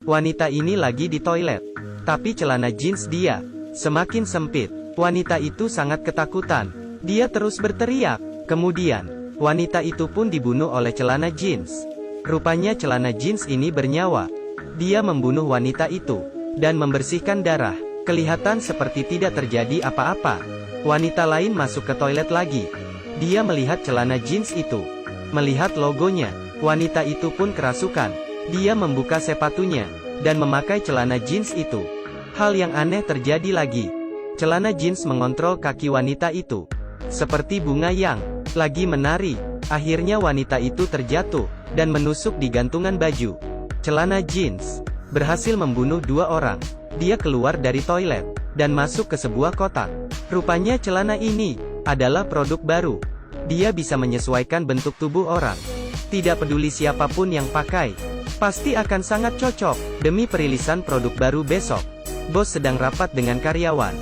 Wanita ini lagi di toilet. Tapi celana jeans dia semakin sempit. Wanita itu sangat ketakutan. Dia terus berteriak. Kemudian, wanita itu pun dibunuh oleh celana jeans. Rupanya celana jeans ini bernyawa. Dia membunuh wanita itu dan membersihkan darah. Kelihatan seperti tidak terjadi apa-apa. Wanita lain masuk ke toilet lagi. Dia melihat celana jeans itu. Melihat logonya, wanita itu pun kerasukan. Dia membuka sepatunya dan memakai celana jeans itu. Hal yang aneh terjadi lagi. Celana jeans mengontrol kaki wanita itu. Seperti bunga yang lagi menari. Akhirnya wanita itu terjatuh dan menusuk di gantungan baju. Celana jeans berhasil membunuh 2 orang. Dia keluar dari toilet dan masuk ke sebuah kotak. Rupanya celana ini adalah produk baru. Dia bisa menyesuaikan bentuk tubuh orang. Tidak peduli siapapun yang pakai, pasti akan sangat cocok. Demi perilisan produk baru besok, bos sedang rapat dengan karyawan.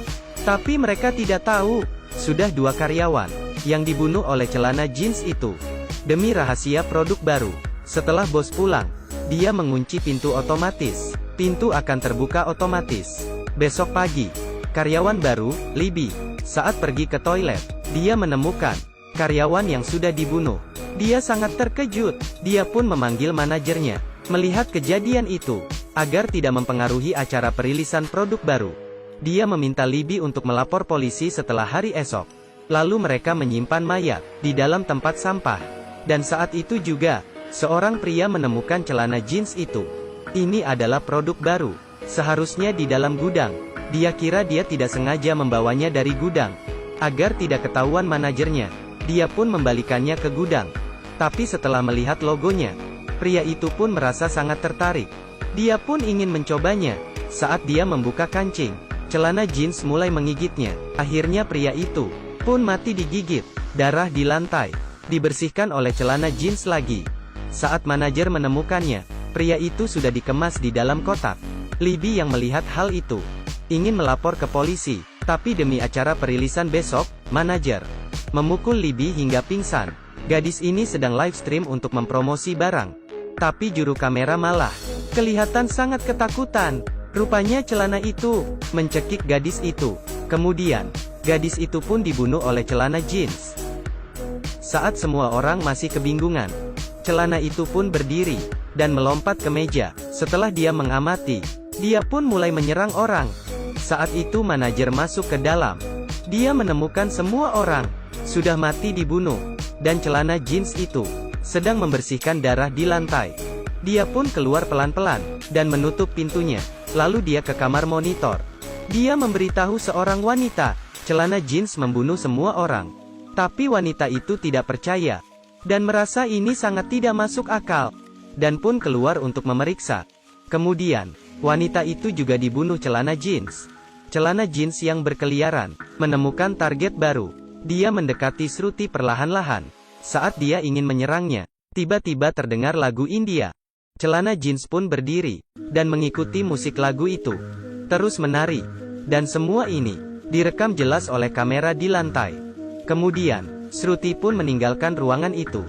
Tapi mereka tidak tahu, sudah 2 karyawan yang dibunuh oleh celana jeans itu. Demi rahasia produk baru, setelah bos pulang, dia mengunci pintu otomatis. Pintu akan terbuka otomatis. Besok pagi, karyawan baru, Libby, saat pergi ke toilet, dia menemukan karyawan yang sudah dibunuh. Dia sangat terkejut. Dia pun memanggil manajernya. Melihat kejadian itu, agar tidak mempengaruhi acara perilisan produk baru, dia meminta Libby untuk melapor polisi setelah hari esok. Lalu mereka menyimpan mayat di dalam tempat sampah. Dan saat itu juga, seorang pria menemukan celana jeans itu. Ini adalah produk baru. Seharusnya di dalam gudang. Dia kira dia tidak sengaja membawanya dari gudang, agar tidak ketahuan manajernya. Dia pun membalikannya ke gudang. Tapi setelah melihat logonya, pria itu pun merasa sangat tertarik. Dia pun ingin mencobanya. Saat dia membuka kancing, celana jeans mulai menggigitnya. Akhirnya pria itu pun mati digigit. Darah di lantai dibersihkan oleh celana jeans lagi. Saat manajer menemukannya, pria itu sudah dikemas di dalam kotak. Libby yang melihat hal itu ingin melapor ke polisi, tapi demi acara perilisan besok, manajer memukul Libby hingga pingsan. Gadis ini sedang live stream untuk mempromosi barang, tapi juru kamera malah kelihatan sangat ketakutan. Rupanya celana itu mencekik gadis itu. Kemudian, gadis itu pun dibunuh oleh celana jeans. Saat semua orang masih kebingungan, celana itu pun berdiri dan melompat ke meja. Setelah dia mengamati, dia pun mulai menyerang orang. Saat itu manajer masuk ke dalam. Dia menemukan semua orang sudah mati dibunuh, dan celana jeans itu sedang membersihkan darah di lantai. Dia pun keluar pelan-pelan dan menutup pintunya. Lalu dia ke kamar monitor. Dia memberitahu seorang wanita, celana jeans membunuh semua orang. Tapi wanita itu tidak percaya dan merasa ini sangat tidak masuk akal, dan pun keluar untuk memeriksa. Kemudian, wanita itu juga dibunuh celana jeans. Celana jeans yang berkeliaran menemukan target baru. Dia mendekati Shruti perlahan-lahan. Saat dia ingin menyerangnya, tiba-tiba terdengar lagu India. Celana jeans pun berdiri dan mengikuti musik lagu itu, terus menari. Dan semua ini direkam jelas oleh kamera di lantai. Kemudian, Shruti pun meninggalkan ruangan itu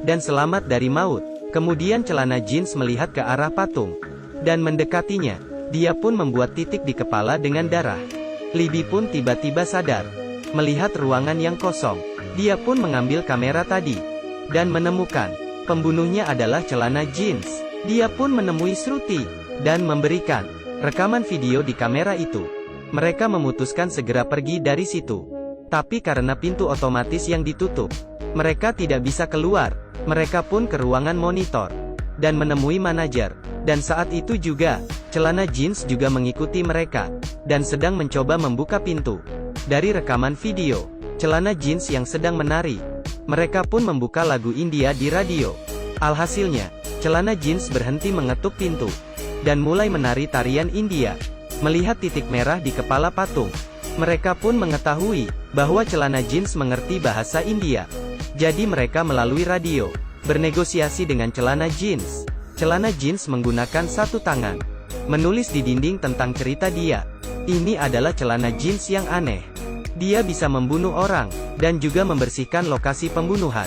dan selamat dari maut. Kemudian celana jeans melihat ke arah patung dan mendekatinya. Dia pun membuat titik di kepala dengan darah. Libby pun tiba-tiba sadar melihat ruangan yang kosong. Dia pun mengambil kamera tadi dan menemukan pembunuhnya adalah celana jeans. Dia pun menemui Shruti dan memberikan rekaman video di kamera itu. Mereka memutuskan segera pergi dari situ. Tapi karena pintu otomatis yang ditutup, mereka tidak bisa keluar. Mereka pun ke ruangan monitor dan menemui manajer. Dan saat itu juga, celana jeans juga mengikuti mereka dan sedang mencoba membuka pintu. Dari rekaman video, celana jeans yang sedang menari. Mereka pun membuka lagu India di radio. Alhasilnya, celana jeans berhenti mengetuk pintu dan mulai menari tarian India. Melihat titik merah di kepala patung, mereka pun mengetahui bahwa celana jeans mengerti bahasa India. Jadi mereka melalui radio bernegosiasi dengan celana jeans. Celana jeans menggunakan satu tangan menulis di dinding tentang cerita dia. Ini adalah celana jeans yang aneh. Dia bisa membunuh orang dan juga membersihkan lokasi pembunuhan.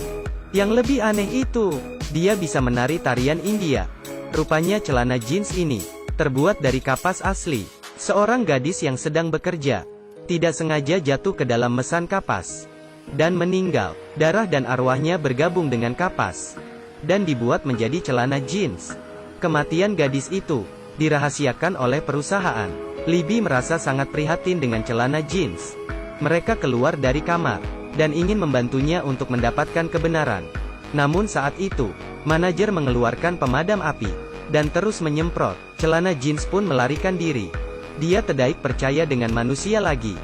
Yang lebih aneh itu, dia bisa menari tarian India. Rupanya celana jeans ini terbuat dari kapas asli. Seorang gadis yang sedang bekerja, tidak sengaja jatuh ke dalam mesan kapas, dan meninggal. Darah dan arwahnya bergabung dengan kapas, dan dibuat menjadi celana jeans. Kematian gadis itu, dirahasiakan oleh perusahaan. Libby merasa sangat prihatin dengan celana jeans. Mereka keluar dari kamar, dan ingin membantunya untuk mendapatkan kebenaran. Namun saat itu, manajer mengeluarkan pemadam api, dan terus menyemprot. Celana jeans pun melarikan diri. Dia tidak percaya dengan manusia lagi.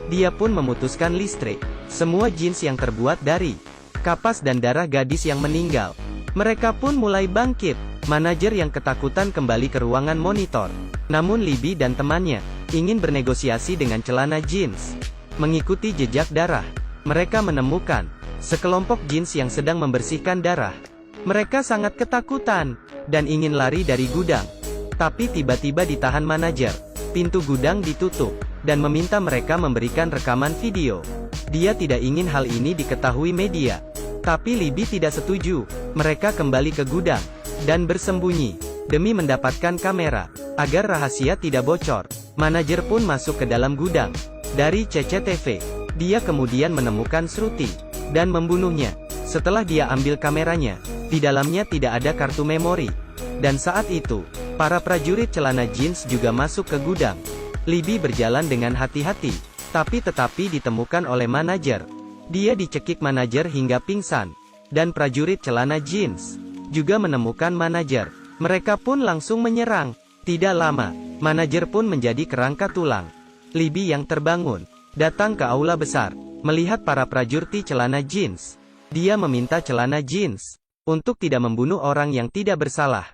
Dia pun memutuskan listrik. Semua jeans yang terbuat dari kapas dan darah gadis yang meninggal. Mereka pun mulai bangkit. Manajer yang ketakutan kembali ke ruangan monitor. Namun Libby dan temannya ingin bernegosiasi dengan celana jeans. Mengikuti jejak darah, mereka menemukan sekelompok jeans yang sedang membersihkan darah. Mereka sangat ketakutan dan ingin lari dari gudang. Tapi tiba-tiba ditahan manajer. Pintu gudang ditutup dan meminta mereka memberikan rekaman video. Dia tidak ingin hal ini diketahui media. Tapi Libby tidak setuju. Mereka kembali ke gudang dan bersembunyi demi mendapatkan kamera agar rahasia tidak bocor. Manajer pun masuk ke dalam gudang. Dari CCTV, dia kemudian menemukan Shruti dan membunuhnya. Setelah dia ambil kameranya, di dalamnya tidak ada kartu memori. Dan saat itu, para prajurit celana jeans juga masuk ke gudang. Libby berjalan dengan hati-hati, tetapi ditemukan oleh manajer. Dia dicekik manajer hingga pingsan, dan prajurit celana jeans juga menemukan manajer. Mereka pun langsung menyerang. Tidak lama, manajer pun menjadi kerangka tulang. Libby yang terbangun, datang ke aula besar, melihat para prajurit celana jeans. Dia meminta celana jeans untuk tidak membunuh orang yang tidak bersalah.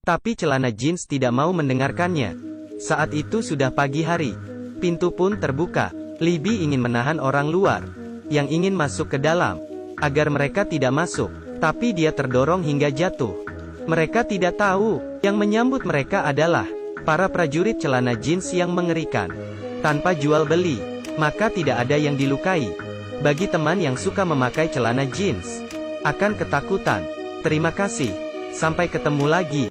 Tapi celana jeans tidak mau mendengarkannya. Saat itu sudah pagi hari. Pintu pun terbuka. Libby ingin menahan orang luar yang ingin masuk ke dalam, agar mereka tidak masuk. Tapi dia terdorong hingga jatuh. Mereka tidak tahu, yang menyambut mereka adalah para prajurit celana jeans yang mengerikan. Tanpa jual beli, maka tidak ada yang dilukai. Bagi teman yang suka memakai celana jeans, akan ketakutan. Terima kasih. Sampai ketemu lagi.